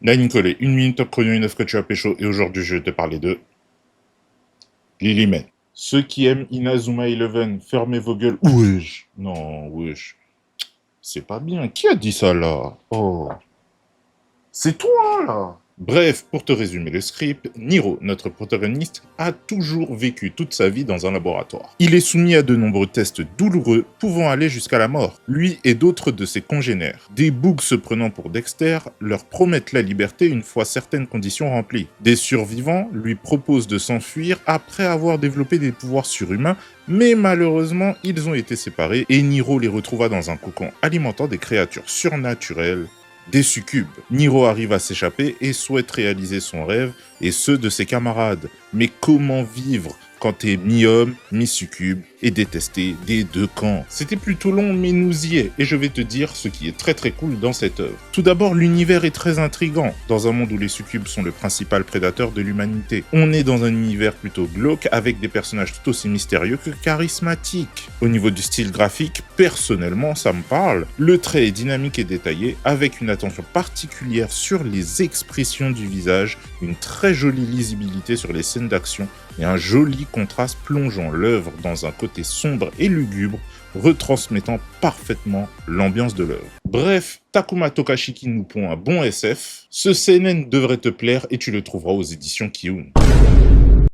Là, Nicolas, une minute top chrono, une œuvre que tu as pécho, et aujourd'hui, je vais te parler de Lilyman. Ceux qui aiment Inazuma Eleven, fermez vos gueules. Wesh. Non, wesh. C'est pas bien. Qui a dit ça, là? Oh. C'est toi, là. Bref, pour te résumer le script, Niro, notre protagoniste, a toujours vécu toute sa vie dans un laboratoire. Il est soumis à de nombreux tests douloureux, pouvant aller jusqu'à la mort. Lui et d'autres de ses congénères. Des bougs se prenant pour Dexter leur promettent la liberté une fois certaines conditions remplies. Des survivants lui proposent de s'enfuir après avoir développé des pouvoirs surhumains, mais malheureusement, ils ont été séparés et Niro les retrouva dans un cocon alimentant des créatures surnaturelles, des succubes. Niro arrive à s'échapper et souhaite réaliser son rêve et ceux de ses camarades. Mais comment vivre quand t'es mi-homme, mi-succube et détesté des deux camps? C'était plutôt long, mais nous y est, et je vais te dire ce qui est très cool dans cette œuvre. Tout d'abord, l'univers est très intriguant, dans un monde où les succubes sont le principal prédateur de l'humanité. On est dans un univers plutôt glauque, avec des personnages tout aussi mystérieux que charismatiques. Au niveau du style graphique, personnellement, ça me parle. Le trait est dynamique et détaillé, avec une attention particulière sur les expressions du visage, une très jolie lisibilité sur les scènes d'action, et un joli contraste plongeant l'œuvre dans un côté sombre et lugubre, retransmettant parfaitement l'ambiance de l'œuvre. Bref, Takuma Tokashiki nous pond un bon SF, ce seinen devrait te plaire et tu le trouveras aux éditions Kiun.